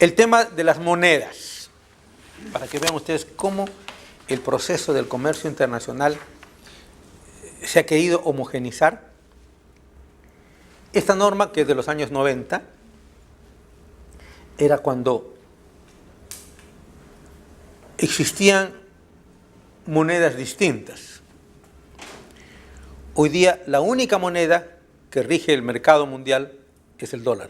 El tema de las monedas, para que vean ustedes cómo el proceso del comercio internacional se ha querido homogeneizar. Esta norma, que es de los años 90, era cuando existían monedas distintas. Hoy día la única moneda que rige el mercado mundial es el dólar.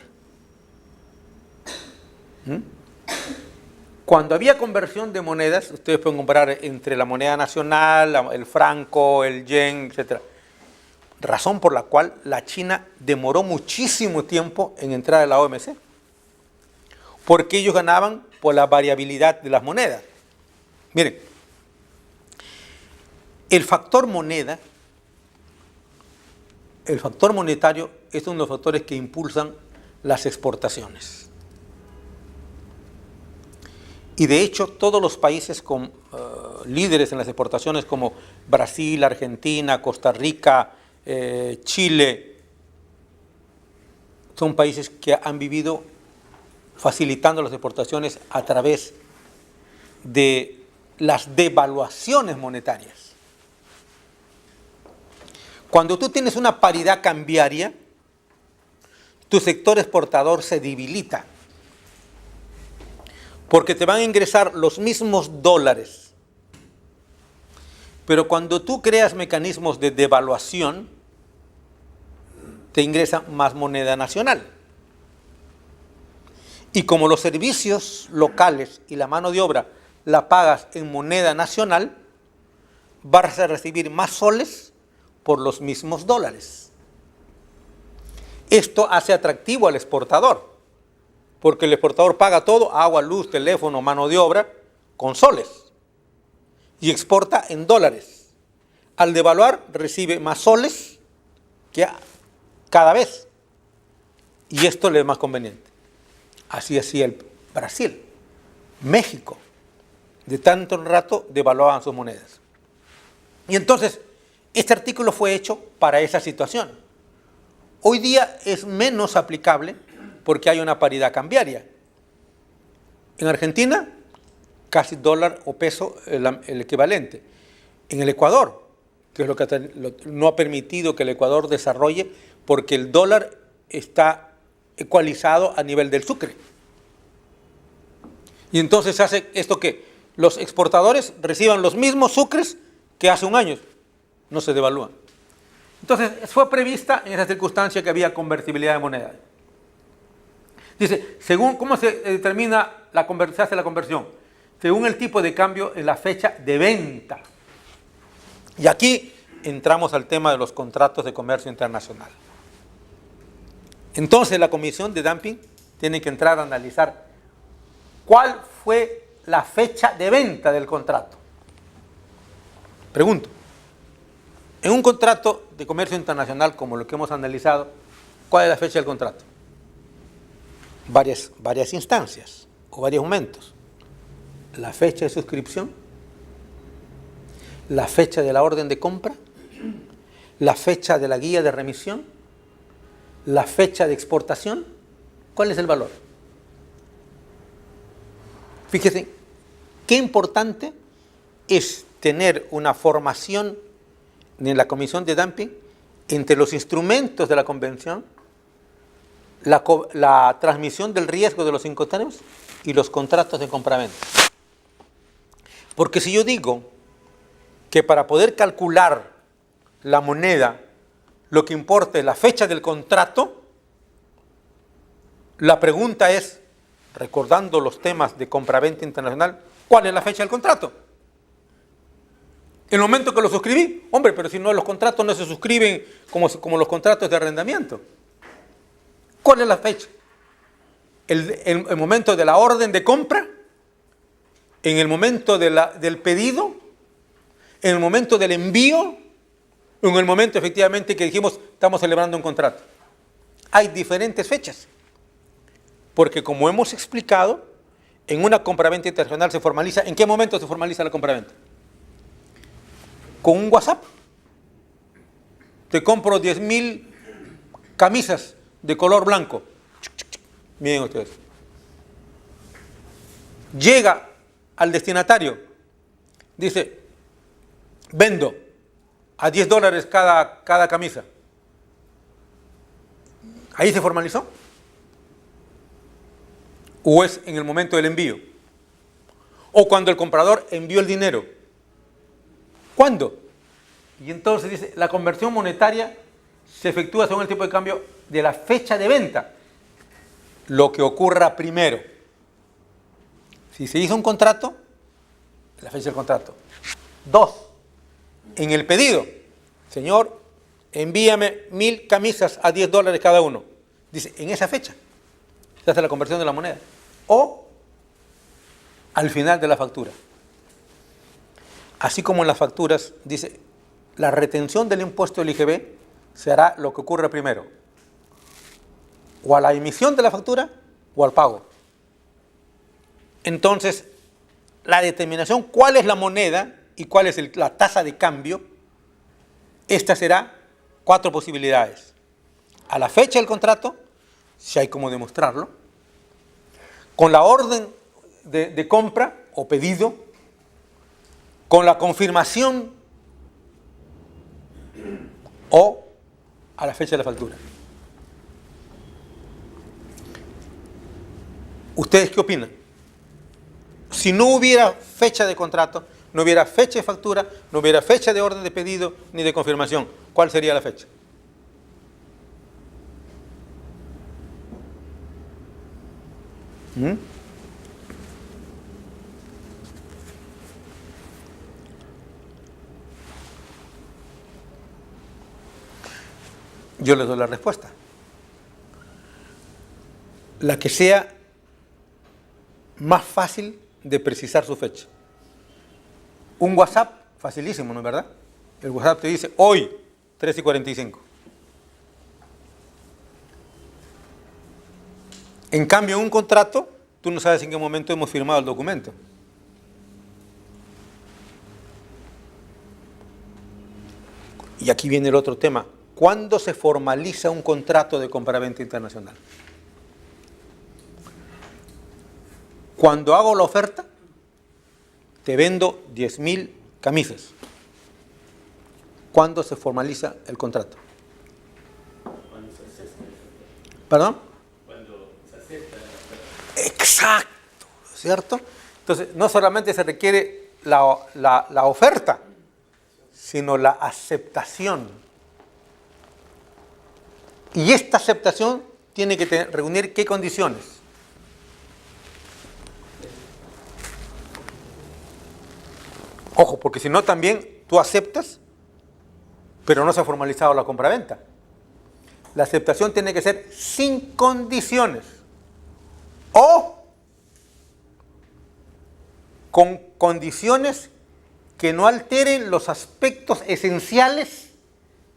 Cuando había conversión de monedas, ustedes pueden comparar entre la moneda nacional, el franco, el yen, etc. Razón por la cual la China demoró muchísimo tiempo en entrar a la OMC. Porque ellos ganaban por la variabilidad de las monedas. Miren, el factor moneda, el factor monetario es uno de los factores que impulsan las exportaciones. Y de hecho, todos los países con líderes en las exportaciones como Brasil, Argentina, Costa Rica, Chile, son países que han vivido facilitando las exportaciones a través de las devaluaciones monetarias. Cuando tú tienes una paridad cambiaria, tu sector exportador se debilita, porque te van a ingresar los mismos dólares. Pero cuando tú creas mecanismos de devaluación, te ingresa más moneda nacional. Y como los servicios locales y la mano de obra la pagas en moneda nacional, vas a recibir más soles por los mismos dólares. Esto hace atractivo al exportador, porque el exportador paga todo, agua, luz, teléfono, mano de obra, con soles, y exporta en dólares. Al devaluar, recibe más soles que cada vez, y esto le es más conveniente. Así hacía el Brasil, México, de tanto rato devaluaban sus monedas. Y entonces, este artículo fue hecho para esa situación. Hoy día es menos aplicable porque hay una paridad cambiaria. En Argentina, casi dólar o peso el equivalente. En el Ecuador, que es lo que no ha permitido que el Ecuador desarrolle, porque el dólar está ecualizado a nivel del sucre. Y entonces se hace esto que los exportadores reciban los mismos sucres que hace un año, no se devalúan. Entonces fue prevista en esa circunstancia que había convertibilidad de moneda. Dice, según cómo se determina se hace la conversión, según el tipo de cambio en la fecha de venta. Y aquí entramos al tema de los contratos de comercio internacional. Entonces la Comisión de Dumping tiene que entrar a analizar cuál fue la fecha de venta del contrato. Pregunto, en un contrato de comercio internacional como lo que hemos analizado, ¿cuál es la fecha del contrato? Varias instancias o varios momentos. La fecha de suscripción, la fecha de la orden de compra, la fecha de la guía de remisión, la fecha de exportación. ¿Cuál es el valor? Fíjense, qué importante es tener una formación en la Comisión de Dumping entre los instrumentos de la Convención, la transmisión del riesgo de los incoterms y los contratos de compraventa. Porque si yo digo que para poder calcular la moneda, lo que importa es la fecha del contrato, la pregunta es, recordando los temas de compraventa internacional, ¿cuál es la fecha del contrato? El momento que lo suscribí, hombre, pero si no, los contratos no se suscriben como los contratos de arrendamiento. ¿Cuál es la fecha? ¿El momento de la orden de compra? ¿En el momento del pedido? ¿En el momento del envío? ¿O en el momento efectivamente que dijimos estamos celebrando un contrato? Hay diferentes fechas. Porque como hemos explicado, en una compraventa internacional se formaliza. ¿En qué momento se formaliza la compraventa? Con un WhatsApp. Te compro 10,000 camisas de color blanco. Miren ustedes. llega al destinatario, dice, vendo a $10 cada camisa. ¿Ahí se formalizó? ¿O es en el momento del envío? ¿O cuando el comprador envió el dinero? ¿Cuándo? Y entonces dice, la conversión monetaria se efectúa según el tipo de cambio de la fecha de venta. Lo que ocurra primero. Si se hizo un contrato, la fecha del contrato. 2. En el pedido, señor, envíame 1000 camisas a $10 cada uno. Dice, en esa fecha se hace la conversión de la moneda. O al final de la factura. Así como en las facturas, dice, la retención del impuesto del IGB se hará lo que ocurre primero. O a la emisión de la factura o al pago. Entonces, la determinación cuál es la moneda y cuál es la tasa de cambio, esta será 4 posibilidades. A la fecha del contrato, si hay como demostrarlo, con la orden de compra o pedido, con la confirmación o a la fecha de la factura. ¿Ustedes qué opinan? Si no hubiera fecha de contrato, no hubiera fecha de factura, no hubiera fecha de orden de pedido ni de confirmación, ¿cuál sería la fecha? Yo les doy la respuesta. La que sea más fácil de precisar su fecha. Un WhatsApp, facilísimo, ¿no es verdad? El WhatsApp te dice, hoy, 3:45. En cambio, en un contrato, tú no sabes en qué momento hemos firmado el documento. Y aquí viene el otro tema. ¿Cuándo se formaliza un contrato de compraventa internacional? Cuando hago la oferta, te vendo 10.000 camisas. ¿Cuándo se formaliza el contrato? ¿Perdón? Cuando se acepta la oferta. Exacto, ¿cierto? Entonces, no solamente se requiere la oferta, sino la aceptación. Y esta aceptación tiene que reunir ¿qué condiciones? Ojo, porque si no también tú aceptas, pero no se ha formalizado la compraventa. La aceptación tiene que ser sin condiciones o con condiciones que no alteren los aspectos esenciales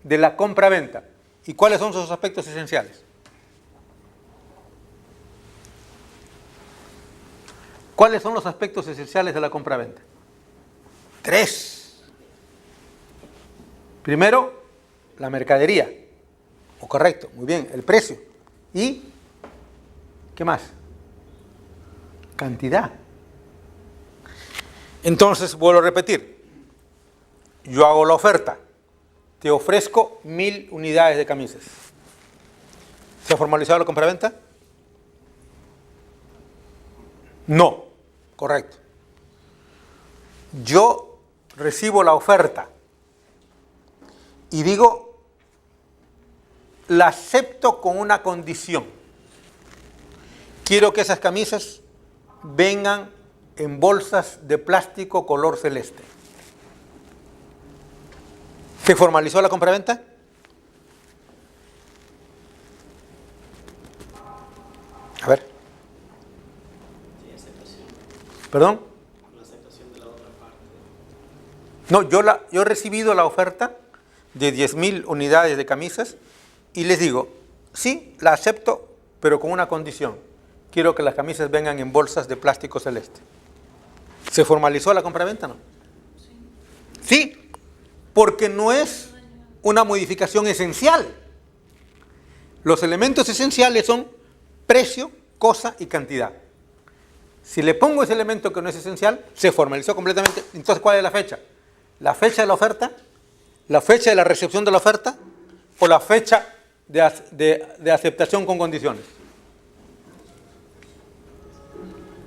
de la compraventa. ¿Y cuáles son esos aspectos esenciales? ¿Cuáles son los aspectos esenciales de la compraventa? 3. Primero, la mercadería. O correcto, muy bien, el precio. ¿Y qué más? Cantidad. Entonces, vuelvo a repetir. Yo hago la oferta. Te ofrezco 1000 unidades de camisas. ¿Se ha formalizado la compraventa? No, correcto. Yo recibo la oferta y digo, la acepto con una condición. Quiero que esas camisas vengan en bolsas de plástico color celeste. ¿Se formalizó la compraventa? A ver. Sí, aceptación. ¿Perdón? La aceptación de la otra parte. No, yo he recibido la oferta de 10.000 unidades de camisas y les digo, sí, la acepto, pero con una condición. Quiero que las camisas vengan en bolsas de plástico celeste. ¿Se formalizó la compraventa o no? Sí. Sí, porque no es una modificación esencial. Los elementos esenciales son precio, cosa y cantidad. Si le pongo ese elemento que no es esencial, se formalizó completamente. Entonces, ¿cuál es la fecha? ¿La fecha de la oferta? ¿La fecha de la recepción de la oferta? ¿O la fecha de aceptación con condiciones?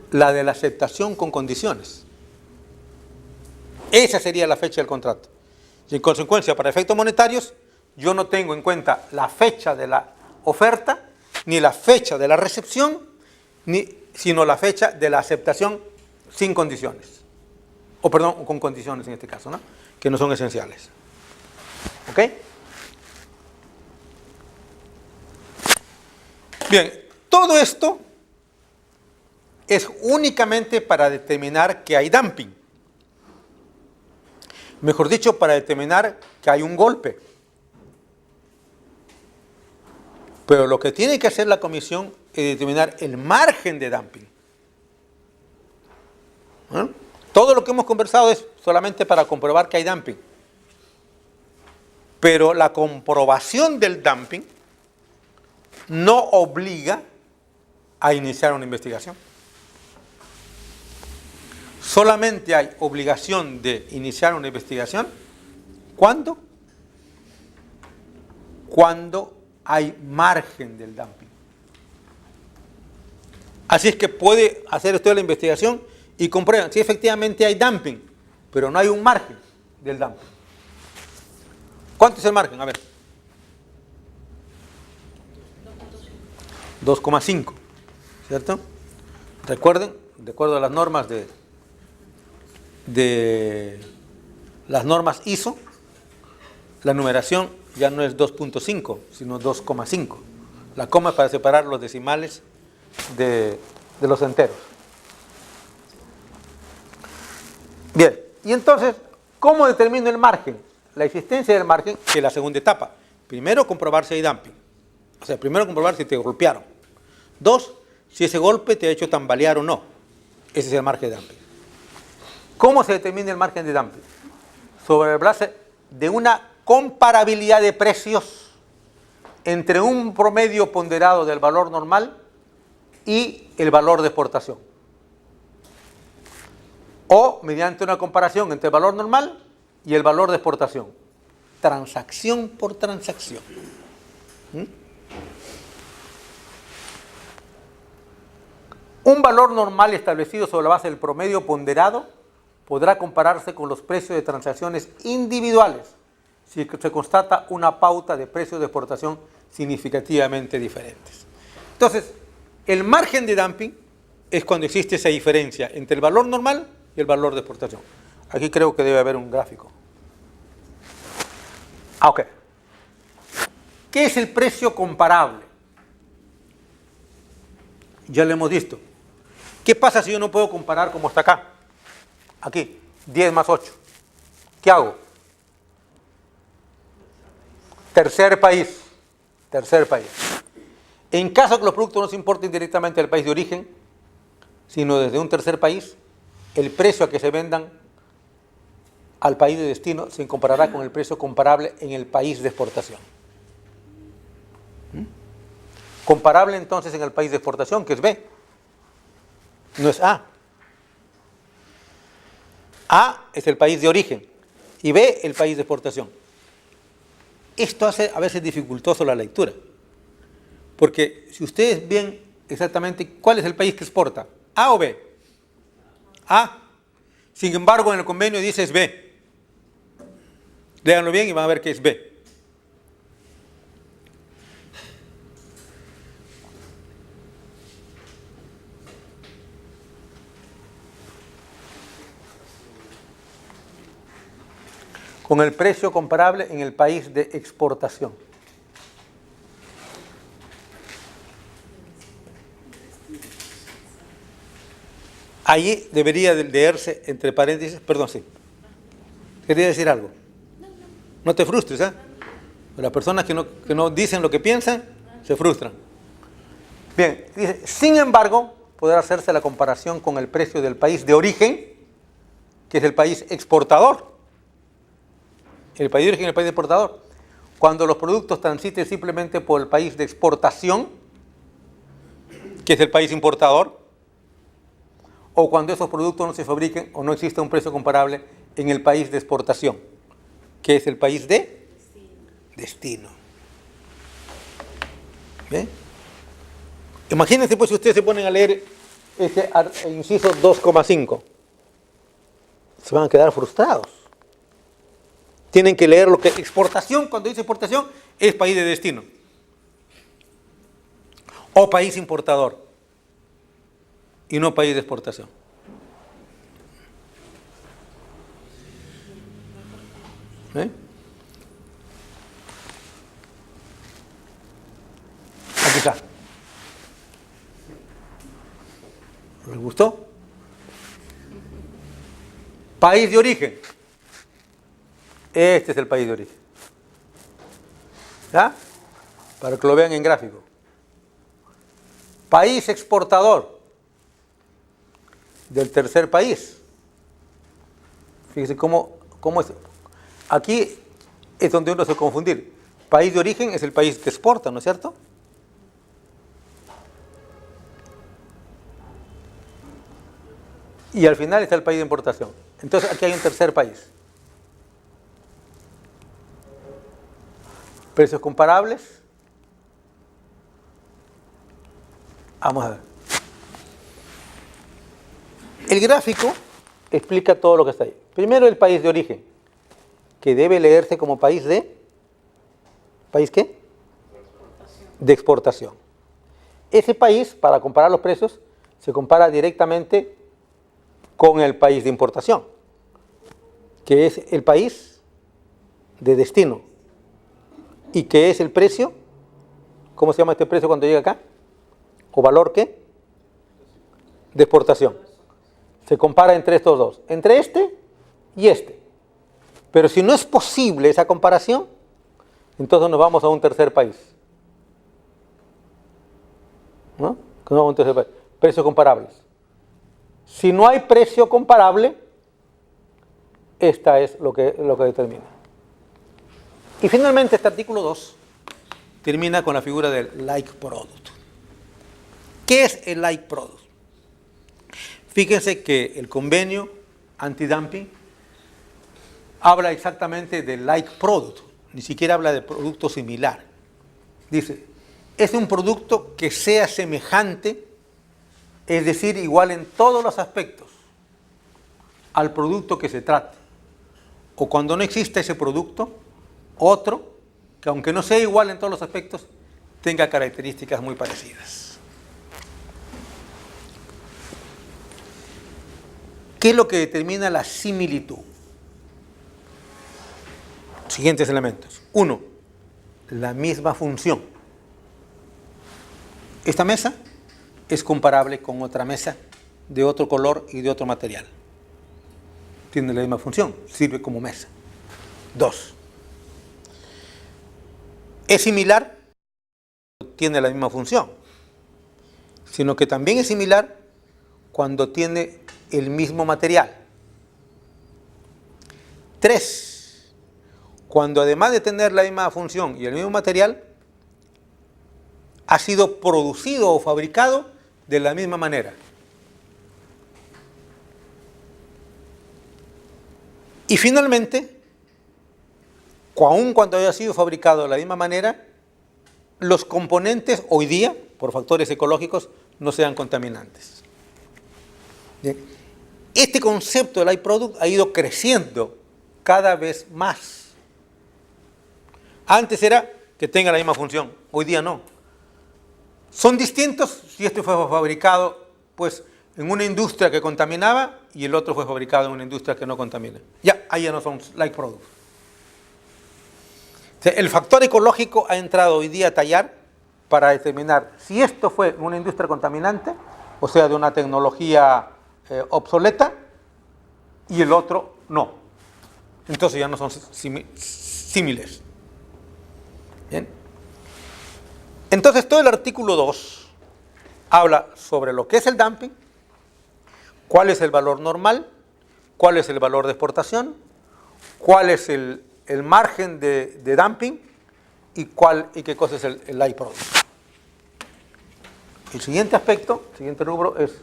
La de la aceptación con condiciones. Esa sería la fecha del contrato. Y en consecuencia, para efectos monetarios, yo no tengo en cuenta la fecha de la oferta, ni la fecha de la recepción, sino la fecha de la aceptación sin condiciones. O perdón, con condiciones en este caso, ¿no? Que no son esenciales. ¿Ok? Bien, todo esto es únicamente para determinar que hay dumping. Mejor dicho, para determinar que hay un golpe. Pero lo que tiene que hacer la comisión es determinar el margen de dumping. ¿Eh? Todo lo que hemos conversado es solamente para comprobar que hay dumping. Pero la comprobación del dumping no obliga a iniciar una investigación. Solamente hay obligación de iniciar una investigación. ¿Cuándo? Cuando hay margen del dumping. Así es que puede hacer usted la investigación y comprueban si efectivamente hay dumping, pero no hay un margen del dumping. ¿Cuánto es el margen? A ver. 2,5, ¿cierto? Recuerden, de acuerdo a las normas de las normas ISO, la numeración ya no es 2.5, sino 2,5. La coma es para separar los decimales de los enteros. Bien, y entonces, ¿cómo determino el margen? La existencia del margen, que es la segunda etapa. Primero, comprobar si hay dumping. O sea, primero comprobar si te golpearon. 2, si ese golpe te ha hecho tambalear o no. Ese es el margen de dumping. ¿Cómo se determina el margen de dumping? Sobre la base de una comparabilidad de precios entre un promedio ponderado del valor normal y el valor de exportación. O mediante una comparación entre el valor normal y el valor de exportación. Transacción por transacción. Un valor normal establecido sobre la base del promedio ponderado podrá compararse con los precios de transacciones individuales si se constata una pauta de precios de exportación significativamente diferentes. Entonces, el margen de dumping es cuando existe esa diferencia entre el valor normal y el valor de exportación. Aquí creo que debe haber un gráfico. Ok. ¿Qué es el precio comparable? Ya lo hemos visto. ¿Qué pasa si yo no puedo comparar como está acá? Aquí, 10 más 8. ¿Qué hago? Tercer país. Tercer país. En caso que los productos no se importen directamente del país de origen, sino desde un tercer país, el precio a que se vendan al país de destino se comparará con el precio comparable en el país de exportación. Comparable entonces en el país de exportación, que es B. No es A. A es el país de origen y B el país de exportación. Esto hace a veces dificultoso la lectura, porque si ustedes ven exactamente cuál es el país que exporta, A o B, A. Sin embargo, en el convenio dice es B. Léanlo bien y van a ver que es B. Con el precio comparable en el país de exportación. Allí debería leerse entre paréntesis, perdón, sí. Quería decir algo. No te frustres, ¿eh? Las personas que no dicen lo que piensan, se frustran. Bien, dice, sin embargo, podrá hacerse la comparación con el precio del país de origen, que es el país exportador. El país de origen y el país de exportador. Cuando los productos transiten simplemente por el país de exportación, que es el país importador, o cuando esos productos no se fabriquen o no existe un precio comparable en el país de exportación, que es el país de destino. ¿Bien? Imagínense pues si ustedes se ponen a leer este inciso 2,5. Se van a quedar frustrados. Tienen que leer lo que exportación, cuando dice exportación, es país de destino. O país importador. Y no país de exportación. ¿Eh? Aquí está. ¿Les gustó? País de origen. Este es el país de origen. ¿Ya? Para que lo vean en gráfico. País exportador del tercer país. Fíjense cómo es. Aquí es donde uno se confundir. País de origen es el país que exporta, ¿no es cierto? Y al final está el país de importación. Entonces aquí hay un tercer país. Precios comparables. Vamos a ver. El gráfico explica todo lo que está ahí. Primero el país de origen, que debe leerse como país de... ¿País qué? De exportación. Ese país, para comparar los precios, se compara directamente con el país de importación, que es el país de destino. ¿Y qué es el precio? ¿Cómo se llama este precio cuando llega acá? ¿O valor qué? De exportación. Se compara entre estos dos, entre este y este. Pero si no es posible esa comparación, entonces nos vamos a un tercer país. ¿No? Nos vamos a un tercer país. Precios comparables. Si no hay precio comparable, esta es lo que determina. Y finalmente este artículo 2 termina con la figura del like product. ¿Qué es el like product? Fíjense que el convenio antidumping habla exactamente de like product, ni siquiera habla de producto similar. Dice, es un producto que sea semejante, es decir, igual en todos los aspectos al producto que se trate. O cuando no exista ese producto, otro que aunque no sea igual en todos los aspectos, tenga características muy parecidas. ¿Qué es lo que determina la similitud? Siguientes elementos. 1. La misma función. Esta mesa es comparable con otra mesa de otro color y de otro material. Tiene la misma función, sirve como mesa. 2. Es similar, tiene la misma función, sino que también es similar cuando tiene el mismo material. 3. Cuando además de tener la misma función y el mismo material, ha sido producido o fabricado de la misma manera. Y finalmente, aun cuando haya sido fabricado de la misma manera, los componentes hoy día, por factores ecológicos, no sean contaminantes. Bien. Este concepto del like product ha ido creciendo cada vez más. Antes era que tenga la misma función, hoy día no. Son distintos si este fue fabricado pues, en una industria que contaminaba y el otro fue fabricado en una industria que no contamina. Ya, ahí ya no son like products. O sea, el factor ecológico ha entrado hoy día a tallar para determinar si esto fue en una industria contaminante, o sea, de una tecnología obsoleta, y el otro no. Entonces ya no son símiles. Bien. Entonces todo el artículo 2 habla sobre lo que es el dumping, cuál es el valor normal, cuál es el valor de exportación, cuál es el margen de dumping y qué cosa es el like product. El siguiente aspecto, el siguiente rubro es